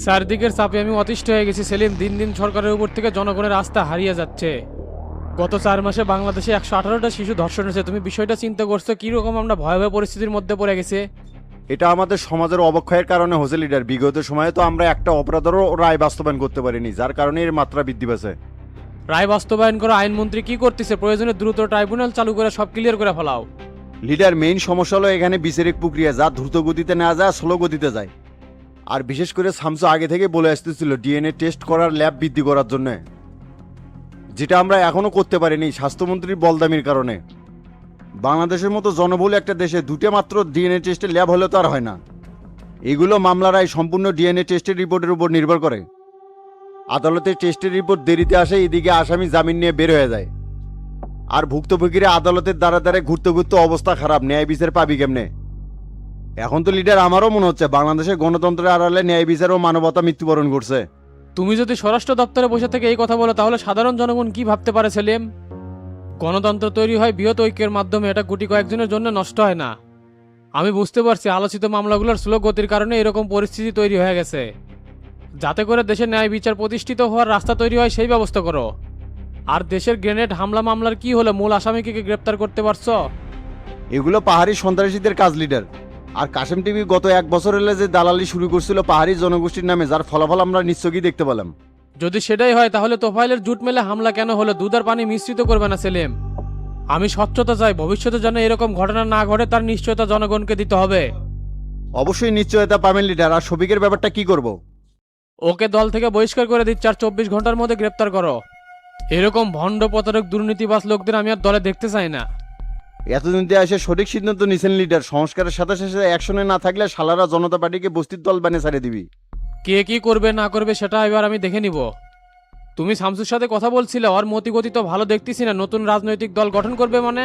চারদিকের চাপে আমি অতিষ্ঠ হয়ে গেছি সেলিম। দিন দিন সরকারের উপর থেকে জনগণের আস্থা হারিয়ে যাচ্ছে। গত 4 মাসে বাংলাদেশে 118টা শিশু ধর্ষণ হয়েছে। তুমি বিষয়টা চিন্তা করছো কিরকম আমরা ভয়াবহ পরিস্থিতির মধ্যে পড়ে গেছে? এটা আমাদের সমাজের অবক্ষয়ের কারণে হচ্ছে লিডার। বিগত সময়ে তো আমরা একটা অপরাধেরও রায় বাস্তবায়ন করতে পারিনি, যার কারণে এর মাত্রা বৃদ্ধি পেয়েছে। রায় বাস্তবায়ন করা আইনমন্ত্রী কি করতেছে? প্রয়োজনে দ্রুত ট্রাইব্যুনাল চালু করে সব ক্লিয়ার করে ফেলাও। লিডার, মেইন সমস্যা হলো এখানে বিচারিক প্রক্রিয়া যা দ্রুত গতিতে নেওয়া যায়, স্লো গতিতে যায়। আর বিশেষ করে শামসু আগে থেকে বলে আসতেছিল ডিএনএ টেস্ট করার ল্যাব বৃদ্ধি করার জন্য, যেটা আমরা এখনো করতে পারিনি স্বাস্থ্যমন্ত্রীর বলদামির কারণে। বাংলাদেশের মতো জনবহুল একটা দেশে দুটো মাত্র ডিএনএ টেস্টের ল্যাব হলে তো আর হয় না। এগুলো মামলার রায় সম্পূর্ণ ডিএনএ টেস্টের রিপোর্টের উপর নির্ভর করে। আদালতের টেস্টের রিপোর্ট দেরিতে আসে, এদিকে আসামি জামিন নিয়ে বের হয়ে যায়। আর ভুক্তভোগীরা আদালতের দ্বারা দ্বারে ঘুরতে ঘুরতে অবস্থা খারাপ, ন্যায় বিচার পাবি কেমনে? এখন তো লিডার আমারও মনে হচ্ছে বাংলাদেশের গণতন্ত্রের আড়ালে ন্যায় বিচার ও মানবতা মৃত্যুবরণ করছে। তুমি যদি স্বরাষ্ট্র দপ্তরে বসে থেকে এই কথা বলো তাহলে সাধারণ জনগণ কি ভাবতে পারে সেলিম? গণতন্ত্র তৈরি হয় বৃহৎ ঐক্যের মাধ্যমে, এটা গুটি কয়েকজনের জন্য নষ্ট হয় না। আমি বুঝতে পারছি আলোচিত মামলাগুলোর স্লো গতির কারণে এরকম পরিস্থিতি তৈরি হয়ে গেছে। যাতে করে দেশের ন্যায় বিচার প্রতিষ্ঠিত হওয়ার রাস্তা তৈরি হয় সেই ব্যবস্থা করো। আর দেশের গ্রেনেড হামলা মামলার কি হলো? মূল আসামিকে কি গ্রেপ্তার করতে পারছো? এগুলো পাহাড়ি সন্ত্রাসীদের কাজ লিডার। আর কাশেম টিভি গত 1 বছর হলে যে দালালি শুরু করছিল পাহাড়ি জনগোষ্ঠীর নামে, যার ফলাফল আমরা নিশ্চয়ই দেখতে পেলাম। যদি সেটাই হয় তাহলে তোফাইলের জুট মেলে হামলা কেন হলো? দুধ আর পানি মিশ্রিত করবে না সেলিম। আমি স্বচ্ছতা চাই, ভবিষ্যতে যেন এরকম ঘটনা না ঘটে তার নিশ্চয়তা জনগণকে দিতে হবে। অবশ্যই নিশ্চয়তা পাবেন লিডার। আর শফিকের ব্যাপারটা কি করব? ওকে দল থেকে বহিষ্কার করে দিচ্ছে আর 24 ঘন্টার মধ্যে গ্রেপ্তার করো। এরকম ভণ্ড প্রতারক দুর্নীতিবাজ লোকদের আমি আর দলে দেখতে চাই না। এতদিন দিয়ে এসে সঠিক সিদ্ধান্ত নিছেন লিডার। সংস্কারের সাথে সাথে অ্যাকশনে না থাকলে শালারা জনতা পার্টিকে বস্তির দল বানিয়ে ছাড়িয়ে দিবি। কে কি করবে না করবে সেটা এবার আমি দেখে নিব। তুমি শামসুর সাথে কথা বলছিলে, ওর মতিগতি তো ভালো দেখতেছি না। নতুন রাজনৈতিক দল গঠন করবে মানে?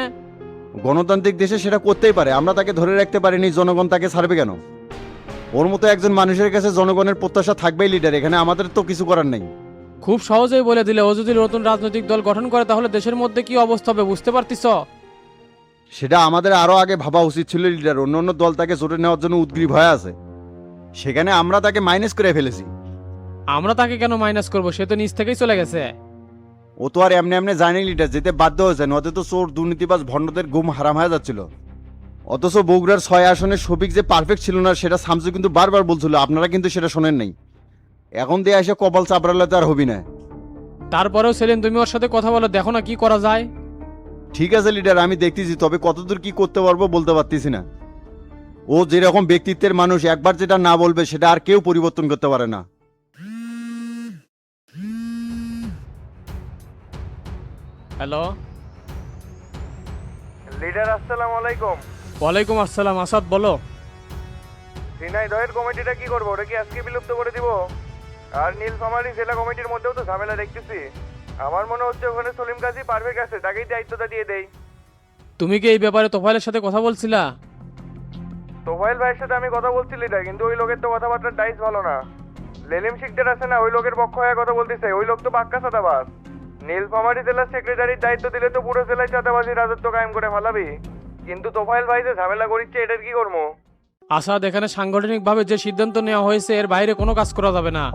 গণতান্ত্রিক দেশে সেটা করতেই পারে, আমরা তাকে ধরে রাখতে পারিনি, জনগণ তাকে ছাড়বে কেন? ওর মতো একজন মানুষের কাছে জনগণের প্রত্যাশা থাকবেই লিডার, এখানে আমাদের তো কিছু করার নেই। খুব সহজেই বলে দিলে, ও যদি নতুন রাজনৈতিক দল গঠন করে তাহলে দেশের মধ্যে কি অবস্থা হবে বুঝতে পারতিস? সেটা আমাদের আরো আগে ভাবা উচিত ছিল লিডার। অন্য অন্য দল তাকে জোটে নেওয়ার জন্য উদ্গ্রীব হয়ে আছে, সেখানে আমরা তাকে মাইনাস করে ফেলেছি। আমরা তাকে কেন মাইনাস করব? সে তো নিজ থেকেই চলে গেছে। ও তো আর এমনি এমনি জানি লিডার, যেতে বাধ্য হয়েছে, নয়তো তো চোর দুর্নীতিবাজ ভণ্ডদের গুম হারাম হয়ে যাচ্ছিল। অথচ বগুড়ার 6 আসনে শফিক যে পারফেক্ট ছিল না সেটা শামসু কিন্তু বারবার বলছিল, আপনারা কিন্তু সেটা শোনেন নাই। এখন দিয়ে এসে কপাল চাপড়ালে তো আর হবি না। তারপরেও সেলিম তুমি ওর সাথে কথা বলো, দেখো না কি করা যায়। ঠিক আছে লিডার, আমি দেখতেছি, তবে কতদূর কি করতে পারবো বলতে পারতেছি না। ও যেরকম ব্যক্তিত্বের মানুষ, একবার যেটা না বলবে সেটা আর কেউ পরিবর্তন করতে পারে না। হ্যালো। লিডার আসসালামু আলাইকুম। ওয়ালাইকুম আসসালাম। আসাদ বলো। ঝিনাইদহের কমিটিটা কি করবো? ওটা কি আজকে বিলুপ্ত করে দিব? আর নীলফামারী জেলা কমিটির মধ্যেও তো ঝামেলা দেখতেছি। আমার মনে হচ্ছে ওখানে সলিম কাজী পারফেক্ট আছে, তাকেই দায়িত্বটা দিয়ে দেই। তুমি কি এই ব্যাপারে তোফাইলের সাথে কথা বলছিলা? তোফাইল ভাইয়ের সাথে আমি কথা বলছি লিডার, কিন্তু ওই লোকের তো কথাবার্তার ডাইস ভালো না। লেলিম শিকদার আছে না, ওই লোকের পক্ষ হয়ে কথা বলতেছে। ওই লোক তো পাক্কা চাঁদাবাজ। নীলফামারী জেলার সেক্রেটারির দায়িত্ব দিলে তো পুরো জেলায় চাঁদাবাজি রাজত্ব কায়েম করে ফেলাবি। কিন্তু তোফাইল ভাই যে ঝামেলা করিচ্ছে, এটার কি করবো? আসাদ, এখানে সাংগঠনিকভাবে যে সিদ্ধান্ত নেওয়া হয়েছে এর বাইরে কোনো কাজ করা যাবে না।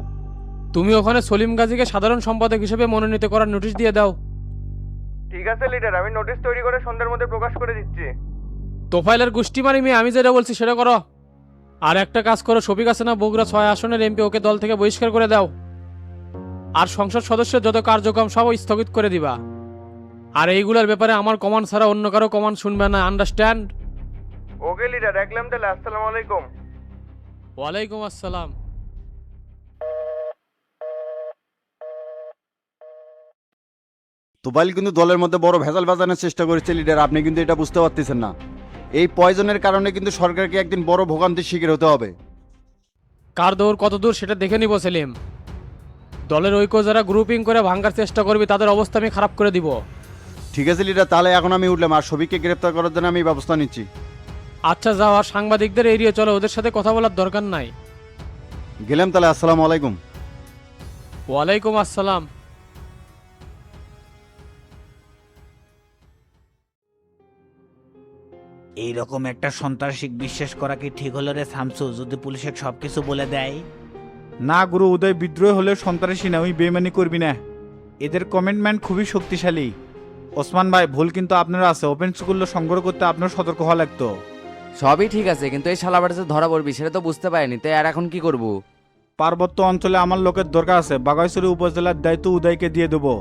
তুমি ওখানে সলিম গাজীকে সাধারণ সম্পাদক হিসেবে মনোনীত করার নোটিশ দিয়ে দাও। ঠিক আছে লিডার, আমি নোটিশ তৈরি করে সন্ধ্যার মধ্যে প্রকাশ করে দিচ্ছি। তোফাইলের গোষ্ঠী মারি মেয়ে, আমি যেটা বলছি সেটা করো। আর একটা কাজ করো, শফিক আছে না বগুড়া 6 আসনের এমপি, ওকে দল থেকে বহিষ্কার করে দাও। আর সংসদ সদস্যের যত কার্যক্রম সব স্থগিত করে দিবা। আর এইগুলোর ব্যাপারে আমার কমান্ড ছাড়া অন্য কারো কমান্ড শুনবে না, আন্ডারস্ট্যান্ড? ওকে লিডার, রাখলাম তাহলে। আসসালামু আলাইকুম। ওয়ালাইকুম আসসালাম। তোবাইল কিন্তু দলের মধ্যে বড় ভেজাল বাজানোর চেষ্টা করেছে লিডার, আপনি কিন্তু এটা বুঝতে পারতেছেন না। এই পয়জনের কারণে কিন্তু সরকারকে একদিন বড় ভোগান্তির শিকার হতে হবে। কার দৌড় কত দূর সেটা দেখে নিব সেলিম। দলের ঐক্য যারা গ্রুপিং করে ভাঙার চেষ্টা করবি তাদের অবস্থা আমি খারাপ করে দিব। ঠিক আছে লিডার, তাহলে এখন আমি উঠলাম, আর শফিককে গ্রেপ্তার করার জন্য আমি ব্যবস্থা নিচ্ছি। আচ্ছা যাও, আর সাংবাদিকদের এড়িয়ে চলো, ওদের সাথে কথা বলার দরকার নাই। গেলাম তাহলে, আসসালামু আলাইকুম। ওয়ালাইকুম আসসালাম। এইরকম একটা সন্ত্রাসিক বিশ্বাস করা কি ঠিক হলো রে শামসু? যদি পুলিশের সবকিছু বলে দেয়? না গুরু, উদয় বিদ্রোহ হলেও সন্ত্রাসী না, ওই বেইমানি করবি না। এদের কমিটমেন্ট খুবই শক্তিশালী। ওসমান ভাই, ভুল কিন্তু আপনার আছে। ওপেন স্কুল সংগ্রহ করতে আপনার সতর্ক হওয়া লাগতো। সবই ঠিক আছে, কিন্তু এই শালাবাটা যে ধরা পড়বি সেটা তো বুঝতে পারিনি, তাই আর এখন কি করব? পার্বত্য অঞ্চলে আমার লোকের দরকার আছে, বাগাইছড়ি উপজেলার দায়িত্ব উদয়কে দিয়ে দেবো।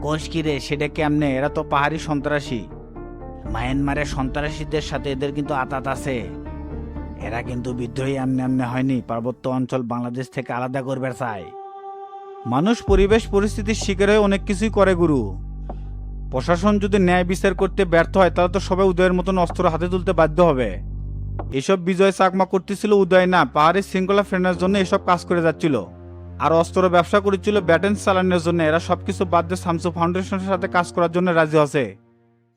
কোষ কি রে, সেটা কেমনে? এরা তো পাহাড়ি সন্ত্রাসী। মায়ানমারের সন্ত্রাসীদের সাথে এদের কিন্তু আতাত আছে। এরা কিন্তু বিদ্রোহী এমনি এমনি হয়নি, পার্বত্য অঞ্চল বাংলাদেশ থেকে আলাদা করবে চায়। মানুষ পরিবেশ পরিস্থিতির শিকার হয়ে অনেক কিছুই করে গুরু। প্রশাসন যদি ন্যায় বিচার করতে ব্যর্থ হয় তাহলে তো সবাই উদয়ের মতন অস্ত্র হাতে তুলতে বাধ্য হবে। এসব বিজয় চাকমা করতেছিল উদয় না, পাহাড়ি শৃঙ্খলা ফেরানোর জন্য এসব কাজ করে যাচ্ছিল। আর অস্ত্র ব্যবসা করেছিল ব্যাটেন্স চালানোর জন্য। এরা সবকিছু বাদ দিয়ে শামসু ফাউন্ডেশনের সাথে কাজ করার জন্য রাজি আছে।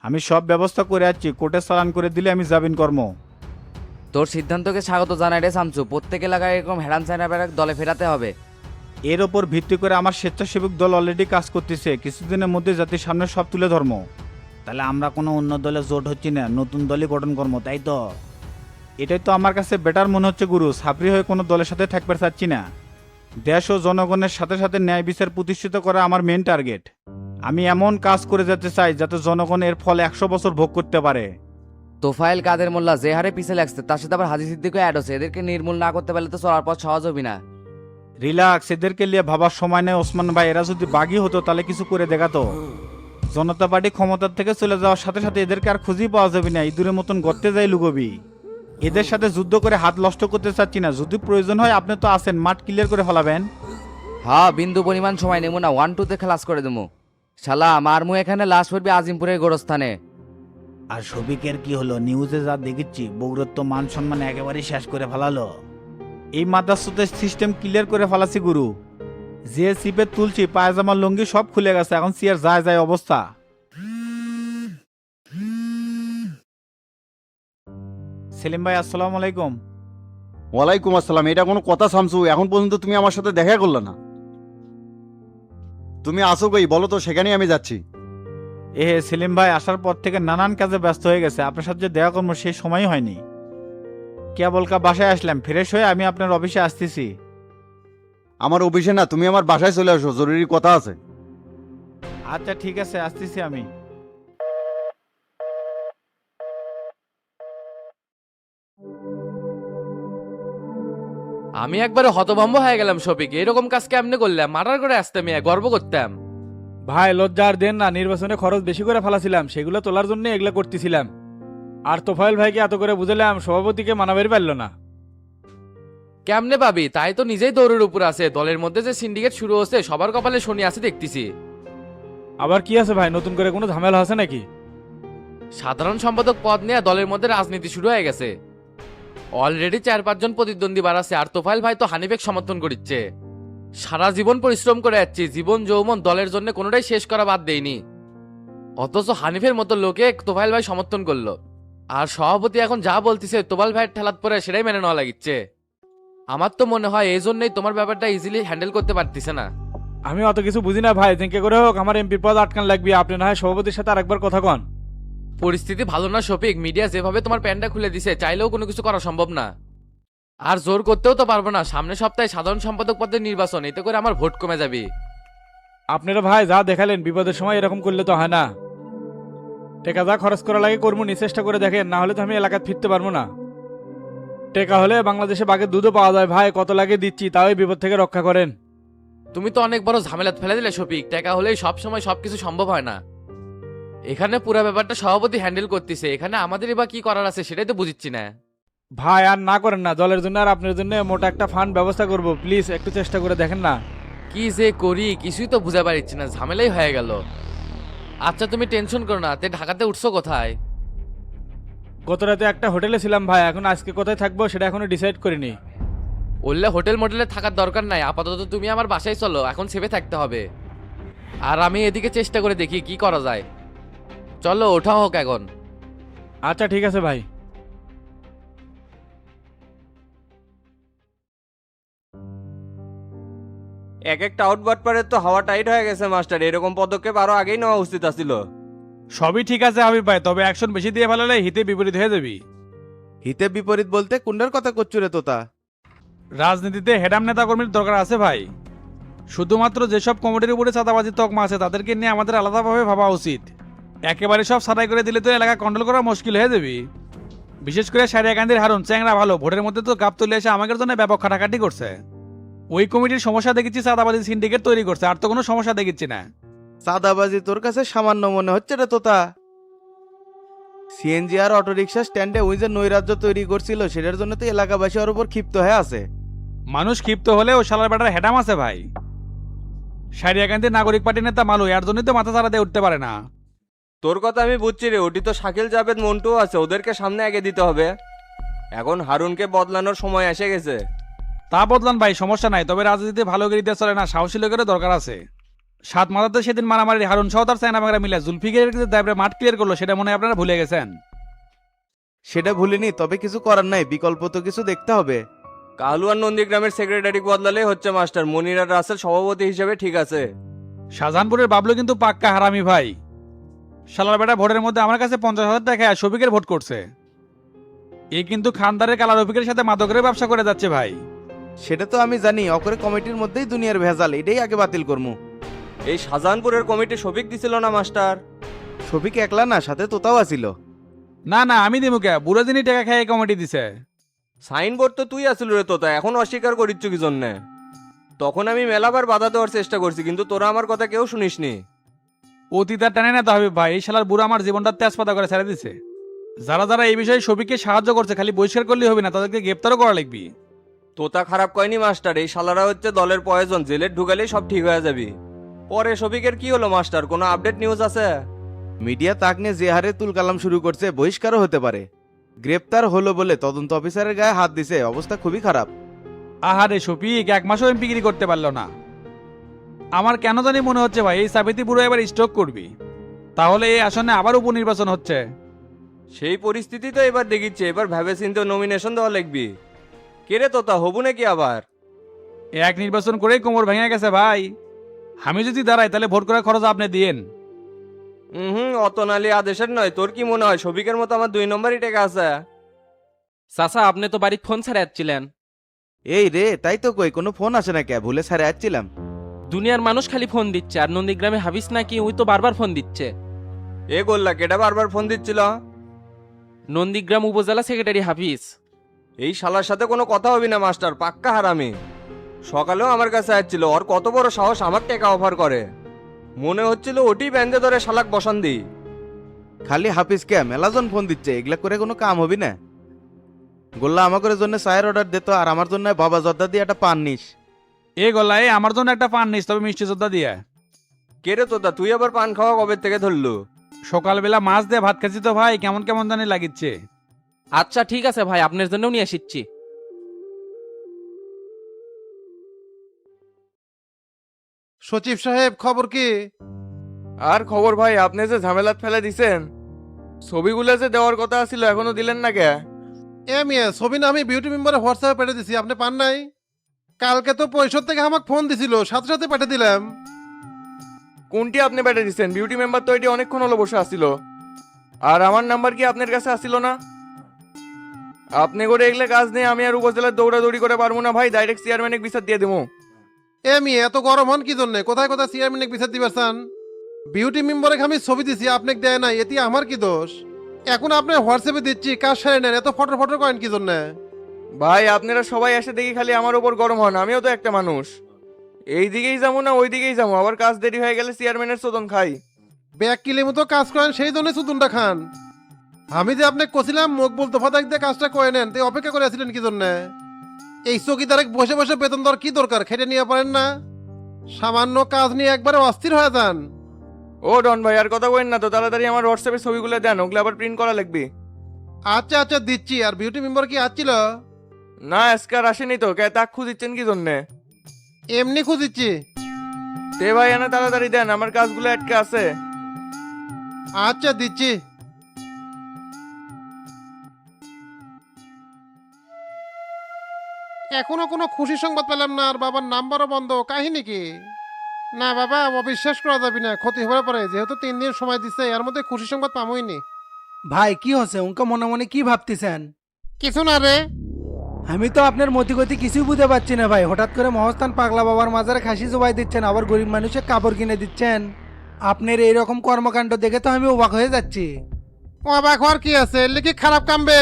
আমি সব ব্যবস্থা করে যাচ্ছি, কোর্টে চালান করে দিলে আমি জামিন কর্ম। তোর সিদ্ধান্তকে স্বাগত জানাই রে শামসু। প্রত্যেক এলাকায় এরকম হেরান চাইনা দলে ফেরাতে হবে। এর ওপর ভিত্তি করে আমার স্বেচ্ছাসেবক দল অলরেডি কাজ করতেছে, কিছুদিনের মধ্যে জাতির সামনে সব তুলে ধর্ম। তাহলে আমরা কোনো অন্য দলে জোট হচ্ছি না, নতুন দলই গঠন করবো, তাই তো? এটাই তো আমার কাছে বেটার মনে হচ্ছে গুরু। ছাপরি হয়ে কোনো দলের সাথে থাকতে চাচ্ছি না। দেশ ও জনগণের সাথে সাথে ন্যায় বিচার প্রতিষ্ঠিত করা আমার মেন টার্গেট। আমি এমন কাজ করে যেতে চাই যাতে জনগণ এর ফল 100 বছর ভোগ করতে পারে। তোফায়েল কাদের মোল্লা যে হারে পিছে লাগছে, তার সাথে আবার হাজি সিদ্দিকও অ্যাড হচ্ছে। এদেরকে নির্মূল না করতে পারলে তো চলার পথ সহজ হবি না। রিল্যাক্স, এদেরকে নিয়ে ভাবার সময় নেই ওসমান ভাই। এরা যদি বাগী হতো তাহলে কিছু করে দেখাতো। জনতা পার্টি ক্ষমতার থেকে চলে যাওয়ার সাথে সাথে এদেরকে আর খুঁজেই পাওয়া যাবে না। ইঁদুরের মতন গর্তে যাই লুকবি। এদের সাথে যুদ্ধ করে হাত নষ্ট করতে চাচ্ছি না। যদি প্রয়োজন হয় আপনি তো আছেন, মাঠ ক্লিয়ার করে ফেলাবেন। হ্যাঁ, বিন্দু পরিমাণ সময় নেবো না, 1-2 তে খালাস করে দেবো। শালা আমার মু এখানে লাশ পড়বি আজিমপুরের গোরস্থানে। আর সবিকের কি হলো? নিউজে যা দেখেছি, বগুড়ার তো মান সম্মান একেবারেই শেষ করে ফেলালো। এই মাদ্রাসাতে সিস্টেম ক্লিয়ার করে ফেলাছি গুরু। যে সিপে তুলছি পায়জামা লুঙ্গি সব খুলে গেছে, এখন সিয়ার যায় যায় অবস্থা। সেলিম ভাই, আসসালামু আলাইকুম। ওয়ালাইকুম আসসালাম। এটা কোনো কথা শামসু? এখন পর্যন্ত তুমি আমার সাথে দেখা করলে না। তুমি আসো কই বলো তো, সেখানেই আমি যাচ্ছি। সেলিম ভাই আসার পর থেকে নানান কাজে ব্যস্ত হয়ে গেছে, আপনার সাথে যে দেখা করবো সেই সময়ই হয়নি। কেবলকা বাসায় আসলাম, ফ্রেশ হয়ে আমি আপনার অফিসে আসতেছি। আমার অফিসে না, তুমি আমার বাসায় চলে আসো, জরুরি কথা আছে। আচ্ছা ঠিক আছে, আসতেছি আমি। আমি একবারে হতভম্ব হয়ে গেলাম শফিক, এরকম কাজ কেমনে করলাম? মার্ডার করে আসতে আমি গর্ব করতাম। ভাই লজ্জার দেন না, নির্বাচনে খরচ বেশি করে ফেলাছিলাম, সেগুলো তোলার জন্য এগুলো করতেছিলাম। আর তোফায়েল ভাইকে এত করে বুঝালাম, সভাপতিকে মানাবের পারল না। কেমনে পাবি? তাই তো নিজেই দৌড়ের উপর আছে। দলের মধ্যে যে সিন্ডিকেট শুরু হচ্ছে, সবার কপালে শনি আছে দেখতেছি। আবার কি আছে ভাই, নতুন করে কোনো ঝামেলা আছে নাকি? সাধারণ সম্পাদক পদ নিয়ে দলের মধ্যে রাজনীতি শুরু হয়ে গেছে। অলরেডি 4-5 জন প্রতিদ্বন্দ্বী বাড়াচ্ছে, আর তোফায়েল ভাই তো হানিফেক সমর্থন করছে। সারা জীবন পরিশ্রম করে যাচ্ছি, জীবন যৌবন দলের জন্য কোনোটাই শেষ করা বাদ দেয়নি, অথচ হানিফের মতো লোকে তোফায়েল ভাই সমর্থন করলো। আর সভাপতি এখন যা বলতিছে তোফায়েল ভাইয়ের ঠেলাত পরে সেটাই মেনে নেওয়া লাগিচ্ছে। আমার তো মনে হয় এই জন্যই তোমার ব্যাপারটা ইজিলি হ্যান্ডেল করতে পারতিছে না। আমি অত কিছু বুঝি না ভাই, যেকে করে হোক আমার এমপি পদ আটকান লাগবে। আপনি না হয় সভাপতির সাথে আরেকবার কথা কন। পরিস্থিতি ভালো না শফিক, মিডিয়া যেভাবে তোমার প্যান্টটা খুলে দিছে, চাইলেও কোনো কিছু করা সম্ভব না। আর জোর করতেও তো পারবো না। সামনের সপ্তাহে সাধারণ সম্পাদক পদের নির্বাচন, এতে করে আমার ভোট কমে যাবে। আপনারা ভাই যা দেখালেন, বিপদের সময় এরকম করলে তো হয় না। টেকা যা খরচ করা লাগে করবো নি, চেষ্টা করে দেখেন, না হলে তো আমি এলাকায় ফিরতে পারবো না। টেকা হলে বাংলাদেশে বাঘের দুধও পাওয়া যায় ভাই, কত লাগে দিচ্ছি, তাও এই বিপদ থেকে রক্ষা করেন। তুমি তো অনেক বড় ঝামেলাত ফেলে দিলে শফিক। টাকা হলেই সব সময় সবকিছু সম্ভব হয় না। এখানে পুরো ব্যাপারটা সভাপতি হ্যান্ডেল করতেছে, এখানে আমাদেরই বা কি করার আছে সেটাই তো বুঝিচ্ছি না। ভাই আর না করেন না, দলের জন্য আর আপনার জন্য মোটা একটা ফান্ড ব্যবস্থা করব, প্লিজ একটু চেষ্টা করে দেখেন না। কি যে করি কিছুই তো বুঝে পারছি না, ঝামেলাই হয়ে গেল। আচ্ছা তুমি টেনশন করো না, তে ঢাকাতে উঠছো কোথায়? গত রাতে একটা হোটেলে ছিলাম ভাই, এখন আজকে কোথায় থাকবো সেটা এখনো ডিসাইড করিনি। বললে হোটেল মোটেলে থাকার দরকার নাই, আপাতত তুমি আমার বাসায় চলো, এখন সেভে থাকতে হবে। আর আমি এদিকে চেষ্টা করে দেখি কি করা যায়। চলো ওঠা হোক এখন। আচ্ছা ঠিক আছে ভাই। এক একটা আউটবাট পারে তো হাওয়া টাইট হয়ে গেছে মাস্টার। এরকম পদক্ষেপ আরো আগেই নেওয়া উচিত ছিল। সবই ঠিক আছে হাবিব ভাই, তবে অ্যাকশন বেশি দিয়ে ফেলালে হিতে বিপরীত হয়ে যাবি। হিতে বিপরীত বলতে কোনটার কথা করছো রে তোতা? রাজনীতিতে হেডাম নেতা কর্মীর দরকার আছে ভাই। শুধুমাত্র যেসব কমিটির উপরে চাঁদাবাজি তকমা আছে তাদেরকে নিয়ে আমাদের আলাদাভাবে ভাবা উচিত। একেবারে সব ছাঁটাই করে দিলে তো এলাকা কন্ট্রোল করা মুশকিল হয়ে যাবে। বিশেষ করে সারিয়াকান্দির হারুন চ্যাংরা ভালো, ভোটের মধ্যে তো গাপ তুলে এসে আমাদের জন্য ব্যাপক খাটাখাটি করছে। ওই কমিটির সমস্যা দেখেছি চাঁদাবাজি সিন্ডিকেট তৈরি করছে, আর তো কোনো সমস্যা দেখেছি না। চাঁদাবাজি তোর কাছে সামান্য মনে হচ্ছে রে তোতা? সিএনজি আর অটোরিকশা স্ট্যান্ডে ওই যে নৈরাজ্য তৈরি করছিল সেটার জন্য তো এলাকাবাসী ওর উপর ক্ষিপ্ত হয়ে আছে। মানুষ ক্ষিপ্ত হলে ও শালার বেটার হেডাম আছে ভাই। সারিয়াকান্দির নাগরিক পার্টি নেতা মালু, এর জন্যই তো মাথা চারা দিয়ে উঠতে পারে না। তোর কথা আমি বুঝছি রে, ওটি তো শাকিল জাভেদ মন্টু আছে, ওদেরকে সামনে আগে দিতে হবে। এখন হারুনকে বদলানোর সময় এসে গেছে। তা বদলান ভাই, সমস্যা নাই, তবে রাজনীতিতে ভালো গিরিতে চলে না, সাহসী লোকেরও দরকার আছে। সাত মাথাতে সেদিন মারামারি হারুন সহ তার চায়না বাংলা মিলে জুলফিকারের যে দাবরে মাঠ ক্লিয়ার করলো সেটা মনে হয় আপনারা ভুলে গেছেন। সেটা ভুলিনি, তবে কিছু করার নাই, বিকল্প তো কিছু দেখতে হবে। কালুয়ার নন্দীগ্রামের সেক্রেটারি বদলালেই হচ্ছে মাস্টার। মনির আর রাসেল সভাপতি হিসেবে ঠিক আছে। শাহজাহানপুরের বাবলু কিন্তু পাক্কা হারামি ভাই। শালার বেটা ভোটের মধ্যে আমার কাছে 50,000 টাকা শফিকের ভোট করছে। এই কিন্তু খানদারের কালা রফিকের সাথে মাদকের ব্যবসা করে যাচ্ছে ভাই। সেটা তো আমি জানি, অকরে কমিটির মধ্যেই দুনিয়ার ভেজাল, এটাই আগে বাতিল করমু। এই শাহজাহানপুরের কমিটি শফিক দিছিল না মাস্টার? শফিক একলা না, সাথে তোতাও আছিল। না না, আমি দিমুকে, বুড়ো দিনই টাকা খেয়ে কমিটি দিছে। সাইনবোর্ড তো তুই আসিল রে তোতা, এখন অস্বীকার করিচ্ছ কি জন্যে? তখন আমি মেলাবার বাধা দেওয়ার চেষ্টা করছি, কিন্তু তোরা আমার কথা কেউ শুনিসনি। অতীতার টানে না তো হবে ভাই, এই শালার বুড়ো আমার জীবনটা তেজপাতা করে ছেড়ে দিছে। যারা যারা এই বিষয়ে শফিককে সাহায্য করছে খালি বহিষ্কার করলেই হবে না, তাদেরকে গ্রেপ্তারও করা লাগবে। তোতা খারাপ কয়নি মাস্টার, এই শালারা হচ্ছে দলের প্রয়োজন, জেলের ঢুকালেই সব ঠিক হয়ে যাবি। পরে শফিকের কি হলো মাস্টার, কোনো আপডেট নিউজ আছে? মিডিয়া তাক নিয়ে যে হারে তুলকালাম শুরু করছে, বহিষ্কারও হতে পারে। গ্রেপ্তার হলো বলে তদন্ত অফিসারের গায়ে হাত দিছে, অবস্থা খুবই খারাপ। আহারে শফিক 1 মাসও এমপিগিরি করতে পারলো না। আমার কেন জানি মনে হচ্ছে ভাই এই সাবিতি বুড়ো এবার স্ট্রোক করবি, তাহলে এই আসনে আবার উপনির্বাচন হচ্ছে। সেই পরিস্থিতি তো এবার দেখিচ্ছে, এবার ভেবে চিন্তে নমিনেশন দেওয়া লাগবি। কে রে তোতা, হবু নাকি আবার? এক নির্বাচন করেই কোমর ভেঙে গেছে ভাই। আমি যদি দাঁড়াই তাহলে ভোট করার খরচ আপনি দিয়েন। অত নালি আদেশের নয়। তোর কি মনে হয় শফিকের মতো আমার 2 নম্বরই টেকা আছে? চাচা আপনি তো বাড়ির ফোন ছাড়া যাচ্ছিলেন। এই রে, তাই তো কই, কোনো ফোন আসে না কে, ভুলে ছাড়ে আসছিলাম। দুনিয়ার মানুষ খালি ফোন দিচ্ছে, আর নন্দীগ্রামে হাবিস নাকি ওই তো বারবার ফোন দিচ্ছে। এ গোল্লা কেটা বারবার ফোন দিচ্ছিল? নন্দীগ্রাম উপজেলা সেক্রেটারি হাফিজ। এই শালার সাথে কোনো কথা হবি না মাস্টার, পাক্কা হারামি। সকালেও আমার কাছে আসছিল, ওর কত বড় সাহস আমার টাকা অফার করে। মনে হচ্ছিল ওটি ব্যান্ডে ধরে শালাক বসান দি। খালি হাফিজ কে মেলাজন ফোন দিচ্ছে, এগুলা করে কোনো কাম হবি না। গোল্লা আমাদের জন্য চায়ের অর্ডার দিত, আর আমার জন্য বাবা জর্দা দিয়ে একটা পান নিস। এ গলায় আমার জন্য একটা পান নিস, তবে মিষ্টি যোদ্ধা দিয়ে। কে রে তোতা, তুই আবার পান খাওয়া কবে থেকে ধরলু? সকালবেলা মাছ দিয়ে ভাত খাচ্ছি তো ভাই, কেমন কেমন জানি লাগিচ্ছে। আচ্ছা ঠিক আছে ভাই, আপনার জন্যও নিয়ে আসিচ্ছি। সচিব সাহেব, খবর কি? আর খবর ভাই, আপনি যে ঝামেলাত ফেলে দিছেন, ছবিগুলো যে দেওয়ার কথা ছিল এখনো দিলেন না কে? মিয়া ছবি না আমি বিউটি মেম্বারে হোয়াটসঅ্যাপে পাঠিয়ে দিছি, আপনি পান নাই? কালকে তো পরিষদ থেকে আমাকে ফোন দিছিল, সাথে সাথে পাঠিয়ে দিলাম। কোনটি আপনি পাঠিয়ে দিচ্ছেন? বিউটি মেম্বার তো এটি অনেকক্ষণ হলো বসে আসছিল। আর আমার নাম্বার কি আপনার কাছে আসছিল না? আপনি করে এগুলো কাজ নেই, আমি আর উপজেলার দৌড়াদৌড়ি করে পারবো না ভাই, ডাইরেক্ট চেয়ারম্যানের বিচার দিয়ে দেবো। মিয়া এত গরম হন কি জন্য? কোথায় কোথায় চেয়ারম্যানে বিচার দিবার চান? বিউটি মেম্বারে আমি ছবি দিছি, আপনাকে দেয় নাই, এতে আমার কি দোষ? এখন আপনি হোয়াটসঅ্যাপে দিচ্ছি, কাজ সারে নেন, এত ফটো ফটো করেন কি জন্য? ভাই আপনারা সবাই এসে দেখি খালি আমার ওপর গরম হন, আমিও তো একটা মানুষ। এই দিকেই যাবো না ওই দিকেই যাবো, আবার কাজ দেরি হয়ে গেলে চেয়ারম্যানের চোদন খাই। ব্যাগ কিলে মতো কাজ করেন, সেই জন্য সুদুনটা খান। আমি যে আপনাকে কছিলাম মুখ বলতো ফাদাক দিয়ে কাজটা করে নেন, তাই অপেক্ষা করে আছিলেন কি জন্য? এই চকিদারে বসে বসে বেতন দেওয়ার কি দরকার? খেটে নিয়ে পারেন না? সামান্য কাজ নিয়ে একবারে অস্থির হয়ে যান। ও ডন ভাই, আর কথা বলেন না তো, তাড়াতাড়ি আমার হোয়াটসঅ্যাপে ছবিগুলো দেন, ওগুলো আবার প্রিন্ট করা লাগবে। আচ্ছা আচ্ছা দিচ্ছি। আর বিউটি মেম্বার কি আসছিল? না আজকে আর আসেনি তো, কে তাক খুঁজিচ্ছেন কি জন্যে? এমনি খুঁজিচ্ছি। তে ভাই এনে তাড়াতাড়ি দেন, আমার কাজগুলো আটকে আছে। আচ্ছা দিচ্ছি। এখনো কোনো খুশি সংবাদ পেলাম না, আর বাবার নাম্বারও বন্ধ, কাহিনী কি? না বাবা, অবিশ্বাস করা যাবে না, ক্ষতি হয়ে পারে, যেহেতু 3 দিন সময় দিচ্ছে, এর মধ্যে খুশি সংবাদ পামইনি। ভাই কি হচ্ছে, উনকে মনে মনে কি ভাবতেছেন? কিছু না রে। আমি তো আপনার মতিগতি কিছুই বুঝতে পারছি না ভাই, হঠাৎ করে মহস্থান পাগলা বাবার মাজারে খাসি জবাই দিচ্ছেন, আবার গরিব মানুষের কাপড় কিনে দিচ্ছেন। আপনার এইরকম কর্মকাণ্ড দেখে তো আমি অবাক হয়ে যাচ্ছি। অবাক হওয়ার কি আছে, লিখি খারাপ কামবে?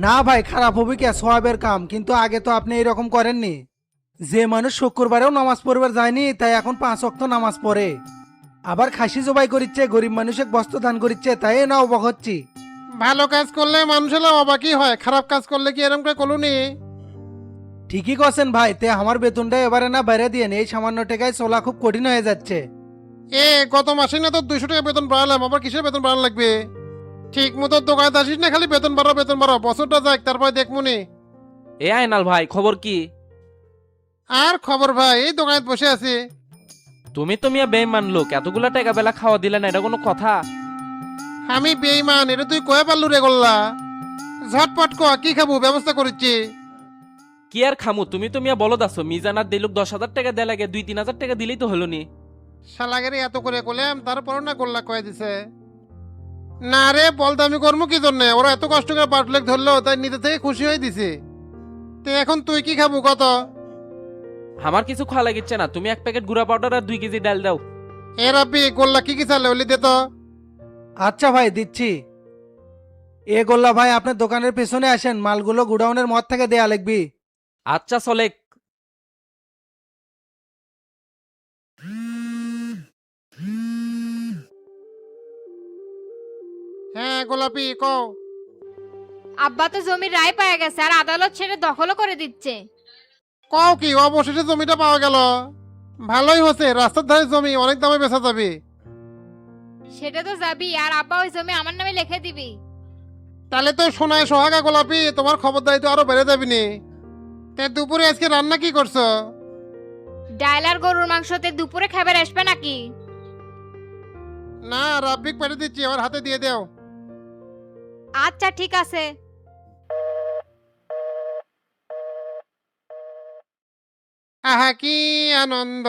না ভাই, খারাপ হবে কি, সোয়াবের কাম, কিন্তু আগে তো আপনি এইরকম করেননি। যে মানুষ শুক্রবারেও নামাজ পড়বার যায়নি তাই এখন 5 ওয়াক্ত নামাজ পড়ে, আবার খাসি জবাই করিচ্ছে, গরিব মানুষের বস্ত্র দান করিচ্ছে, তাই না অবাক হচ্ছি। ভালো কাজ করলে মানুষের অবাকই হয়, খারাপ কাজ করলে কি এরকম করে কলুনি? ঠিকই করছেন ভাই, তে আমার বেতনটা এবারে না বাইরে দিয়ে এই সামান্য টাকায় চলা খুব কঠিন হয়ে যাচ্ছে। গত মাসে না তো 200 টাকা বেতন বাড়ালাম, আবার কিসের বেতন বাড়ানো লাগবে? ঠিক মতো দোকানে আসিস না, খালি বেতন বাড়াও বেতন বাড়াও, বছরটা যাক তারপরে দেখমুনি। এ আয়নাল ভাই, খবর কি? আর খবর ভাই, এই দোকানে বসে আছি। তুমি তো মিয়া বেইমান লোক, এতগুলা টাকা বেলা খাওয়া দিলে না, এটা কোনো কথা? আমি বেইমান এটা তুই কয়ে পারলু রে গোল্লা? ঝটপট ক, কি খাবো ব্যবস্থা করেছি। কি আর খামু, তুমি তো মিয়া বলদ আছো, মিজানার দিলুক 10,000 টাকা দেয়া লাগে, 2-3 হাজার টাকা দিলেই তো হলো নি। শালাগেরে এত করে কলাম, তারপর না গোল্লা কয়ে দিছে। না রে বলতে আমি করবো কি জন্যে, ওরা এত কষ্ট করে পাটলেক ধরলো তাই নিজে থেকে খুশি হয়ে দিছে। তো এখন তুই কি খাবো কত? আমার কিছু খাওয়া লাগিচ্ছে না, তুমি 1 প্যাকেট গুঁড়া পাউডার আর 2 কেজি ডাল দাও। এ রাব্বি, গোল্লা কি কি চালে ওলি দে তো। আচ্ছা ভাই, দিচ্ছি। এ গোল্লা ভাই, আপনার দোকানের পেছনে আসেন, মালগুলো গুডাউনের মদ থেকে দেয়া লাগবি। আচ্ছা চলে। হ্যাঁ গোলাপি কও। আব্বা তো জমির রায় পায় গেছে আর আদালত ছেড়ে দখলও করে দিচ্ছে। কও কি, অবশেষে জমিটা পাওয়া গেল? ভালোই হচ্ছে, রাস্তার ধারে জমি অনেক দামে বেচা যাবে। সেটা তো যাবি, আর আব্বা ওই জমি আমার নামে লিখে দিবি। তাহলে তো শোনায় সোহাগা গোলাপি, তোমার খবরদারি তো আরো বেড়ে যাবি নি। তে দুপুরে আজকে রান্না কি করছো? ডাল আর গরুর মাংসতে দুপুরে খাবার আসবে নাকি? না, রাব্বিক পেটে দিচ্ছি, আমার হাতে দিয়ে দেও। আচ্ছা ঠিক আছে। আহা কি আনন্দ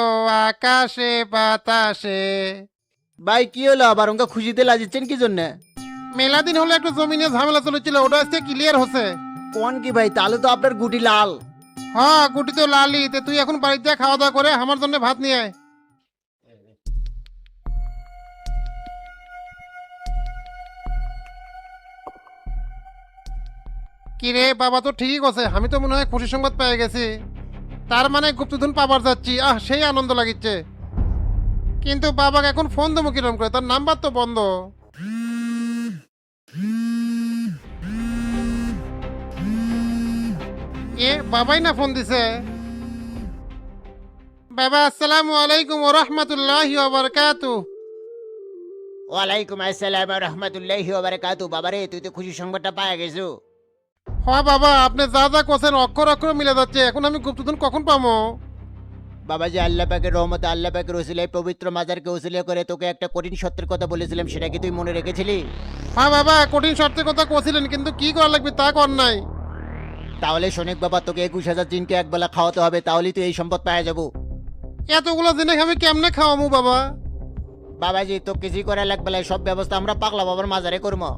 আকাশে বাতাসে। ভাই কি হলো আবার ওকে খুশিতে লাজিচ্ছেন কি জন্য? মেলা দিন হলো একটু জমি নিয়ে ঝামেলা চলেছিল, ওটা আজকে ক্লিয়ার হচ্ছে। কোন কি ভাই, তাহলে তো আপনার গুটি লাল। হ্যাঁ গুটি তো লালি, তে তুই এখন বাড়িতে যা, খাওয়া দাওয়া করে আমার জন্য ভাত নিয়ে আয়। কিরে বাবা তো ঠিকই আছে, আমি তো মনে হয় খুশি সংবাদ পেয়ে গেছি। তার মানে গুপ্তধন পাবার যাচ্ছি, সেই আনন্দ লাগিচ্ছে। কিন্তু বাবাকে এখন ফোন দেবো কিরম করে, তার নাম্বার তো বন্ধ। বাবাই না ফোন দিছে। বাবা আসসালামু আলাইকুম ওয়া রাহমাতুল্লাহি ওয়া বারাকাতুহু। ওয়ালাইকুম আসসালাম রহমতুল্লাহি ওয়া বারাকাতুহু। বাবারে তুই তো খুশি সংবাদটা পাওয়া গেছো। হ্যাঁ বাবা, আপনি যা যা কোছেন অক্ষর অক্ষর মিলে যাচ্ছে, এখন আমি গুপ্তধন কখন পাবো? বাবাজি, আল্লাহ পাকের রহমতে, আল্লাহ পাকের ওসিলায় পবিত্র মাজারকে ওসিলা করে তোকে একটা কঠিন সত্যের কথা বলেছিলাম, সেটা কি তুই মনে রেখেছিলি? হ্যাঁ বাবা, কঠিন শর্তের কথা কছিলেন, কিন্তু কি করা লাগবে তা কর নাই। তাহলে শোনেক বাবা, তোকে 21,000 জিনকে একবেলা খাওয়াতে হবে, তাহলেই তুই এই সম্পদ পাওয়া যাবো। এতগুলো জিনিস আমি কেমনে খাওয়ামু বাবা? বাবাজি তো কিছুই করা লাগবে না, সব ব্যবস্থা আমরা পাগলা বাবার মাজারে করবো।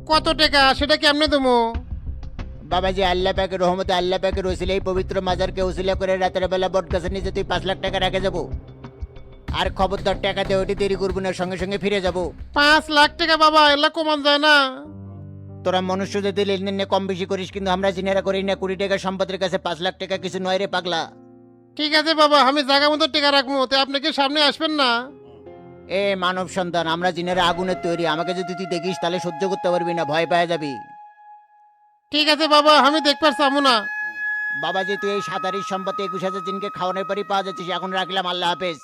কত টাকা সেটা কেমনে দেবো? বাবাজি, আল্লাহ পাকের রহমতে, আল্লাহ পাকের ওসিলায় পবিত্র মাজারকে ওসিলা করে রাতের বেলা বট গাছের নিচে তুই 5 লাখ টাকা রেখে যাবো। আর খবরদার টাকা দিয়ে ওটি দেরি করবো না, সঙ্গে সঙ্গে ফিরে যাবো। 5 লাখ টাকা বাবা, এলা কমান যায় না? তোরা মনুষ্য যদি লেনদেনে কম বেশি করিস, কিন্তু আমরা জিনেরা করি না। 20 টাকা সম্পদের কাছে 5 লাখ টাকা কিছু নয় রে পাগলা। ঠিক আছে বাবা, আমি জায়গা মতো টাকা রাখবো, তো আপনি কি সামনে আসবেন না? এ মানব সন্তান, আমরা জিনেরা আগুনের তৈরি, আমাকে যদি তুই দেখিস তাহলে সহ্য করতে পারবি না, ভয় পেয়ে যাবি। ঠিক আছে বাবা, আমি দেখবার চাবো না। বাবাজি, তুই এই 27 সম্পত্তি 21,000 জিনকে খাওয়ানোর পরই পাওয়া যাচ্ছিস। এখন রাখলাম, আল্লাহ হাফেজ।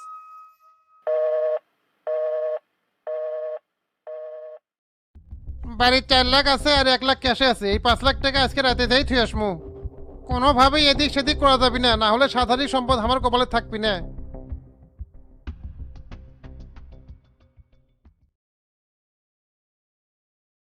বাড়ির 4 লাখ আছে আর 1 লাখ ক্যাশে আছে, এই 5 লাখ টাকা আজকে রাতে যাই থুই আসমু। কোনোভাবেই এদিক সেদিক করা যাবি না, না হলে 27 সম্পদ আমার কপালে থাকবি না।